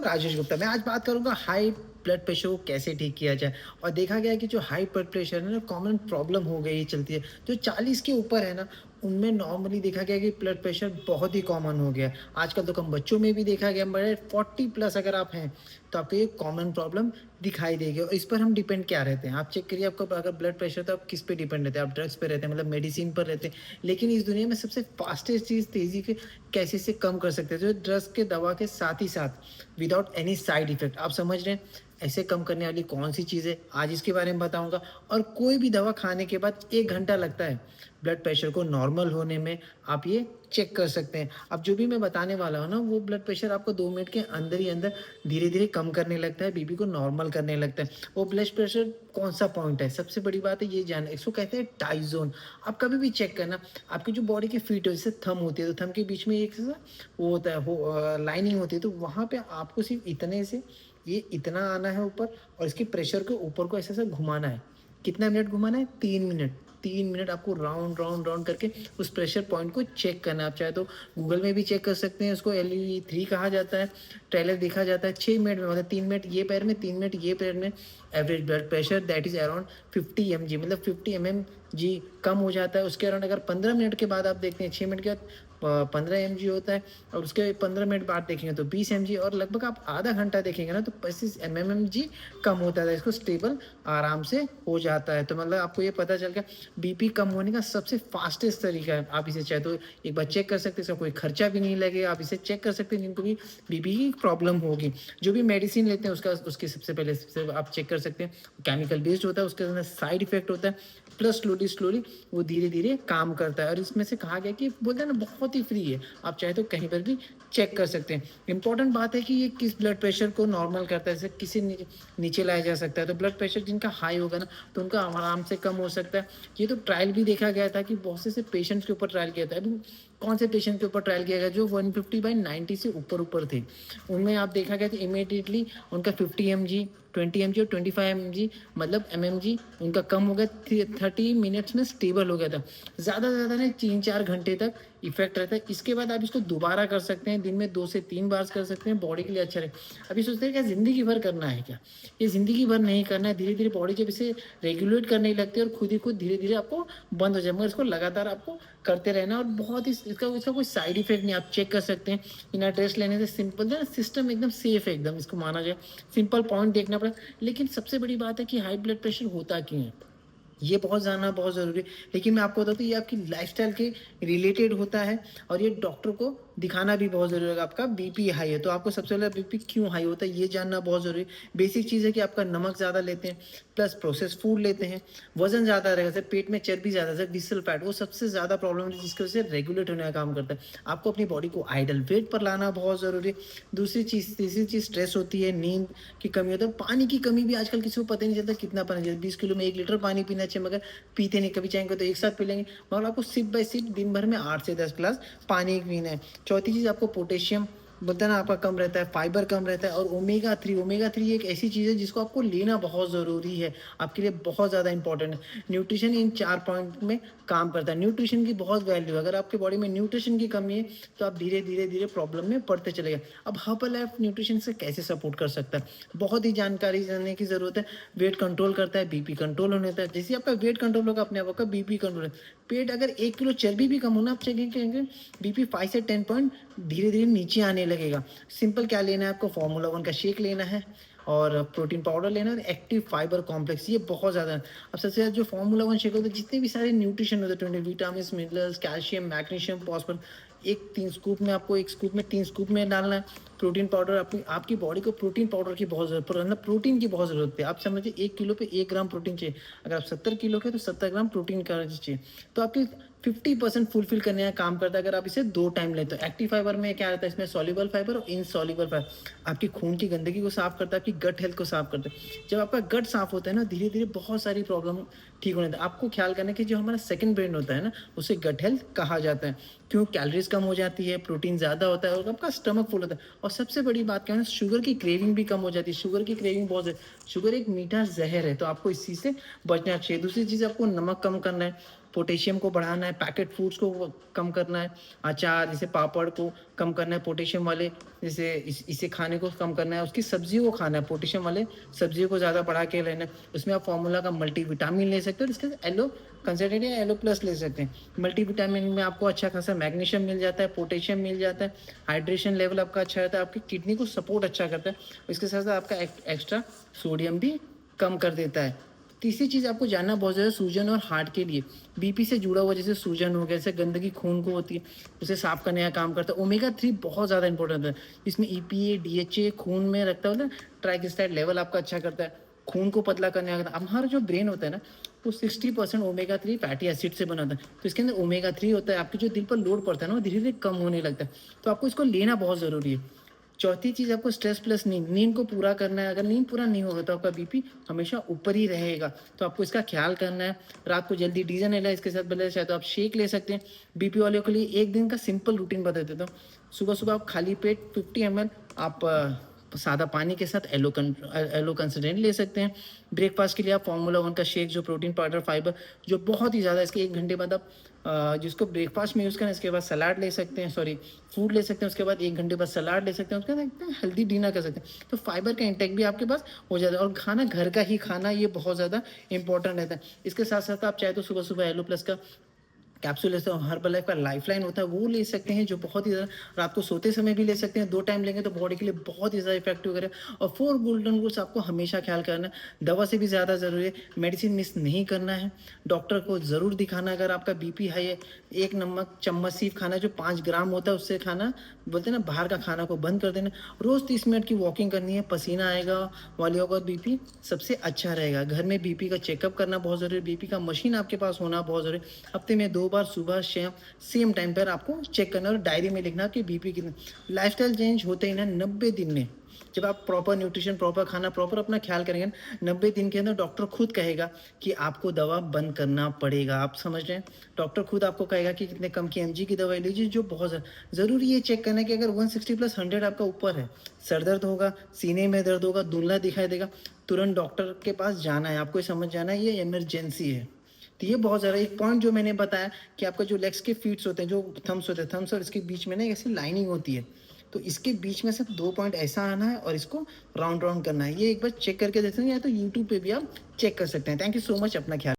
राजेश गुप्ता। मैं आज बात करूँगा हाई ब्लड प्रेशर को कैसे ठीक किया जाए। और देखा गया है कि जो हाई ब्लड प्रेशर है ना, कॉमन प्रॉब्लम हो गई चलती है। जो 40 के ऊपर है ना, उनमें नॉर्मली देखा गया है कि ब्लड प्रेशर बहुत ही कॉमन हो गया है। आजकल तो कम बच्चों में भी देखा गया, बड़े 40 प्लस अगर आप हैं, तो आपको ये कॉमन प्रॉब्लम दिखाई देगी। और इस पर हम डिपेंड क्या रहते हैं, आप चेक करिए आपका अगर ब्लड प्रेशर, तो आप किस पे डिपेंड रहते हैं? आप ड्रग्स पे रहते हैं, मतलब मेडिसिन पर रहते हैं। लेकिन इस दुनिया में सबसे फास्टेस्ट चीज़ तेज़ी के कैसे से कम कर सकते हैं, जो ड्रग्स के दवा के साथ ही साथ विदाउट एनी साइड इफेक्ट। आप समझ रहे हैं ऐसे कम करने वाली कौन सी चीज़ है, आज इसके बारे में बताऊंगा। और कोई भी दवा खाने के बाद 1 घंटा लगता है ब्लड प्रेशर को नॉर्मल होने में, आप ये चेक कर सकते हैं। अब जो भी मैं बताने वाला हूँ ना, वो ब्लड प्रेशर आपको 2 मिनट के अंदर ही अंदर धीरे धीरे कम करने लगता है, बीपी को नॉर्मल करने लगता है। वो ब्लड प्रेशर कौन सा पॉइंट है, सबसे बड़ी बात है ये जानना। इसको कहते हैं टाइजोन। आप कभी भी चेक करना, आपकी जो बॉडी की फीट है, जैसे थंब होती है, तो थंब के बीच में एक वो होता है, लाइनिंग होती है, तो वहाँ पे आपको सिर्फ इतने से ये इतना आना है ऊपर, और इसके प्रेशर के ऊपर को ऐसे ऐसे घुमाना है। कितना मिनट घुमाना है? 3 मिनट। 3 मिनट आपको राउंड राउंड राउंड करके उस प्रेशर पॉइंट को चेक करना है। आप चाहे तो गूगल में भी चेक कर सकते हैं, उसको LE3 कहा जाता है। ट्रेलर देखा जाता है 6 मिनट में, मतलब 3 मिनट ये पैर में, 3 मिनट ये पैर में। Average blood pressure that is around 50 mg, मतलब 50 mmG कम हो जाता है उसके अराउंड। अगर 15 मिनट के बाद आप देखते हैं, 6 मिनट के बाद 15 mg होता है, और उसके 15 मिनट बाद देखेंगे तो 20 mg, और लगभग आप आधा घंटा देखेंगे ना तो 25 mmG कम होता है। इसको स्टेबल आराम से हो जाता है। तो मतलब आपको ये पता चल गया बीपी कम होने का सबसे फास्टेस्ट तरीका है। आप इसे चाहे तो एक बार चेक कर सकते हैं, इसका कोई खर्चा भी नहीं लगेगा। आप इसे चेक कर सकते हैं जिनको भी बीपी की प्रॉब्लम होगी। जो भी मेडिसिन लेते हैं उसका उसके सबसे पहले आप चेक कर सकते हैं, केमिकल बेस्ड होता है, उसके अंदर साइड इफेक्ट होता है, प्लस स्लोली स्लोली वो धीरे धीरे काम करता है। और इसमें से कहा गया कि बोलते हैं ना, बहुत ही फ्री है, आप चाहे तो कहीं पर भी चेक कर सकते हैं। इंपॉर्टेंट बात है कि ये किस ब्लड प्रेशर को नॉर्मल करता है, जैसे किसी नीचे लाया जा सकता है। तो ब्लड प्रेशर जिनका हाई होगा ना, तो उनका आराम से कम हो सकता है। ये तो ट्रायल भी देखा गया था कि बहुत से पेशेंट्स के ऊपर ट्रायल किया था। अभी कौन से पेशेंट के ऊपर ट्रायल किया गया? जो 150/90 से ऊपर ऊपर थे, उनमें आप देखा गया कि इमीडिएटली उनका 50 mg, 20 mg और 25 mg, मतलब mmG उनका कम हो गया। 30 मिनट्स में स्टेबल हो गया था। ज़्यादा से ज़्यादा नहीं, 3-4 घंटे तक इफेक्ट रहता है। इसके बाद आप इसको दोबारा कर सकते हैं, दिन में 2 से 3 बार कर सकते हैं, बॉडी के लिए अच्छा रहेगा। अभी सोचते हैं क्या ज़िंदगी भर करना है क्या? ये ज़िंदगी भर नहीं करना है। धीरे धीरे बॉडी जब इसे रेगुलेट करने लगती है, और खुद ही खुद धीरे धीरे आपको बंद हो जाए, मगर इसको लगातार आपको करते रहना। और बहुत ही इसका इसका कोई साइड इफेक्ट नहीं, आप चेक कर सकते हैं। बिना टेस्ट लेने से सिंपल है, सिस्टम एकदम सेफ है, एकदम इसको माना जाए। सिंपल पॉइंट देखना पड़ा। लेकिन सबसे बड़ी बात है कि हाई ब्लड प्रेशर होता क्यों है, ये बहुत जानना बहुत ज़रूरी है। लेकिन मैं आपको बताता हूँ, ये आपकी लाइफ़स्टाइल के रिलेटेड होता है, और ये डॉक्टर को दिखाना भी बहुत ज़रूरी है। आपका बीपी हाई है, तो आपको सबसे पहले बीपी क्यों हाई होता है ये जानना बहुत ज़रूरी है। बेसिक चीज़ है कि आपका नमक ज़्यादा लेते हैं, प्लस प्रोसेस्ड फूड लेते हैं, वज़न ज़्यादा रहेगा, जैसे पेट में चर्बी ज़्यादा, जैसे विसरल फैट, वो सबसे ज़्यादा प्रॉब्लम है जिसकी वजह से रेगुलेट होने का काम करता है। आपको अपनी बॉडी को आइडल वेट पर लाना बहुत ज़रूरी है। तीसरी चीज़ स्ट्रेस होती है, नींद की कमी होती है, पानी की कमी भी आजकल किसी को पता ही नहीं चलता कितना पानी चाहिए। 20 किलो में 1 लीटर पानी पीना चाहिए, मगर पीते नहीं। कभी चाहेंगे तो एक साथ पी लेंगे, मगर आपको सिप बाय सिप दिन भर में 8 से 10 ग्लास पानी पीना है। चौथी चीज़, आपको पोटेशियम बोलते हैं ना, आपका कम रहता है, फाइबर कम रहता है, और ओमेगा 3 एक ऐसी चीज़ है जिसको आपको लेना बहुत ज़रूरी है, आपके लिए बहुत ज़्यादा इंपॉर्टेंट है। न्यूट्रिशन इन 4 पॉइंट में काम करता है। न्यूट्रिशन की बहुत वैल्यू है। अगर आपकी बॉडी में न्यूट्रिशन की कमी है, तो आप धीरे धीरे धीरे प्रॉब्लम में पड़ते चले गए। अब हर्बल लाइफ न्यूट्रिशन से कैसे सपोर्ट कर सकता है, बहुत ही जानकारी जानने की ज़रूरत है। वेट कंट्रोल करता है, बीपी कंट्रोल होने देता है। जैसे आपका वेट कंट्रोल होगा, अपने आप आपका बीपी कंट्रोल है। पेट अगर 1 किलो चर्बी भी कम हो ना, आप चेकिंग करेंगे, बीपी 5 से 10 पॉइंट धीरे धीरे नीचे आने लगेगा। सिंपल क्या लेना है आपको, फार्मूला 1 का शेक लेना है, और प्रोटीन पाउडर लेना है, और एक्टिव फाइबर कॉम्प्लेक्स, ये बहुत ज़्यादा है। अब सबसे ज़्यादा जो फार्मूला 1 शेक होता है, जितने भी सारे न्यूट्रिशन होते हैं, 20 vitamin, minerals, calcium, magnesium, phosphorus, एक 3 स्कूप में, आपको 1 स्कूप में 3 स्कूप में डालना है। प्रोटीन पाउडर, आपकी बॉडी को प्रोटीन पाउडर की बहुत ज़रूरत, मतलब प्रोटीन की बहुत ज़रूरत है। आप समझिए 1 किलो पे 1 ग्राम प्रोटीन चाहिए। अगर आप 70 किलो के, तो 70 ग्राम प्रोटीन का चाहिए। तो आपकी 50% फुलफिल करने का काम करता है, अगर आप इसे 2 टाइम लेते हो। एक्टिव फाइबर में क्या रहता है, इसमें सॉल्युबल फाइबर और इनसॉल्युबल फाइबर, आपकी खून की गंदगी को साफ करता है, आपकी गट हेल्थ को साफ करता है। जब आपका गट साफ होता है ना, धीरे धीरे बहुत सारी प्रॉब्लम ठीक होने लगता है। आपको ख्याल करना कि जो हमारा सेकंड ब्रेन होता है ना, उसे गट हेल्थ कहा जाता है। क्यों? कैलोरीज कम हो जाती है, प्रोटीन ज़्यादा होता है, और आपका स्टमक फुल होता है। और सबसे बड़ी बात क्या है ना, शुगर की क्रेविंग भी कम हो जाती है। शुगर की क्रेविंग बहुत है, शुगर एक मीठा जहर है, तो आपको इस चीज़ से बचना चाहिए। दूसरी चीज़, आपको नमक कम करना है। पोटेशियम को बढ़ाना है, पैकेट फूड्स को कम करना है, अचार जैसे पापड़ को कम करना है, पोटेशियम वाले जैसे इसे खाने को कम करना है, उसकी सब्जियों को खाना है, पोटेशियम वाले सब्जियों को ज़्यादा बढ़ा के लेना है। उसमें आप फार्मूला का मल्टीविटामिन ले सकते हो और इसके साथ एलो कंसंट्रेट या एलो प्लस ले सकते हैं। मल्टीविटामिन में आपको अच्छा खासा मैग्नीशियम मिल जाता है, पोटेशियम मिल जाता है, हाइड्रेशन लेवल आपका अच्छा रहता है, आपकी किडनी को सपोर्ट अच्छा करता है। इसके साथ साथ आपका एक्स्ट्रा सोडियम भी कम कर देता है। तीसरी चीज़ आपको जानना बहुत ज़्यादा सूजन और हार्ट के लिए बीपी से जुड़ा हुआ जैसे सूजन हो गया, जैसे गंदगी खून को होती है उसे साफ करने का काम करता है। ओमेगा 3 बहुत ज़्यादा इंपॉर्टेंट है। इसमें ईपीए डीएचए खून में रखता है ना, ट्राइग्लिसराइड लेवल आपका अच्छा करता है, खून को पतला करने का। हमारा जो ब्रेन होता है ना वो 60% ओमेगा 3 फैटी एसिड से बना होता है। तो इसके अंदर ओमेगा 3 होता है, आपके जो दिल पर लोड पड़ता है ना वो धीरे धीरे कम होने लगता है। तो आपको इसको लेना बहुत ज़रूरी है। चौथी चीज़ आपको स्ट्रेस प्लस नींद, नींद को पूरा करना है। अगर नींद पूरा नहीं होगा तो आपका बीपी हमेशा ऊपर ही रहेगा। तो आपको इसका ख्याल करना है। रात को जल्दी डीजन लेना है, इसके साथ बदले चाहे तो आप शेक ले सकते हैं। बीपी वालों के लिए एक दिन का सिंपल रूटीन बता देता हूँ। सुबह सुबह आप खाली पेट 50 ml आप सादा पानी के साथ एलो कंसल्टेंट ले सकते हैं। ब्रेकफास्ट के लिए आप फार्मूला वन का शेक जो प्रोटीन पाउडर फाइबर जो बहुत ही ज़्यादा, इसके 1 घंटे बाद आप जिसको ब्रेकफास्ट में यूज़ करें, इसके बाद सलाद ले सकते हैं, सॉरी फूड ले सकते हैं, उसके बाद 1 घंटे बाद सलाद ले सकते हैं, उसके बाद एकदम हेल्दी डिनर कर सकते हैं। तो फाइबर का इंटेक भी आपके पास हो जाता है और खाना घर का ही खाना ये बहुत ज़्यादा इंपॉर्टेंट रहता है। इसके साथ साथ आप चाहे तो सुबह सुबह एलो प्लस का कैप्सूल लेते हो, हर्बल लाइफ का लाइफलाइन होता है वो ले सकते हैं, जो बहुत ही ज़्यादा रात को सोते समय भी ले सकते हैं। 2 टाइम लेंगे तो बॉडी के लिए बहुत ही ज़्यादा इफेक्टिव करेगा। और 4 गोल्डन रूल्स आपको हमेशा ख्याल करना है। दवा से भी ज़्यादा ज़रूरी है, मेडिसिन मिस नहीं करना है, डॉक्टर को ज़रूर दिखाना अगर आपका बीपी हाई है। 1 नमक चम्मच सिर्फ खाना, जो 5 ग्राम होता है उससे खाना, बोलते हैं ना बाहर का खाना को बंद कर देना। रोज़ 30 मिनट की वॉकिंग करनी है, पसीना आएगा वाली होगा तो बीपी सबसे अच्छा रहेगा। घर में बीपी का चेकअप करना बहुत ज़रूरी है, बीपी का मशीन आपके पास होना बहुत ज़रूरी है। हफ्ते में 2 बार सुबह शाम सेम टाइम पर आपको चेक करना और डायरी में लिखना कि बीपी कितना। लाइफस्टाइल चेंज होते ही ना 90 दिन में, जब आप प्रॉपर न्यूट्रिशन, प्रॉपर खाना, प्रॉपर अपना ख्याल करेंगे, 90 दिन के अंदर डॉक्टर खुद कहेगा कि आपको दवा बंद करना पड़ेगा। आप समझ रहे हैं? डॉक्टर खुद आपको कहेगा कि कितने कम की एमजी की दवाई लीजिए, जो बहुत ज़रूरी ये चेक करना है कि अगर 160 प्लस 100 आपका ऊपर है, सर दर्द होगा, सीने में दर्द होगा, धुंधला दिखाई देगा, तुरंत डॉक्टर के पास जाना है। आपको समझ जाना है ये इमरजेंसी है। तो ये बहुत ज़्यादा एक पॉइंट जो मैंने बताया कि आपका जो लेग्स के फीट्स होते हैं, जो थम्स होते हैं, थम्स और इसके बीच में ना एक ऐसी लाइनिंग होती है, तो इसके बीच में से 2 पॉइंट ऐसा आना है और इसको राउंड राउंड करना है। ये एक बार चेक करके देख सकते हैं, या तो यूट्यूब पे भी आप चेक कर सकते हैं। थैंक यू सो मच, अपना ख्याल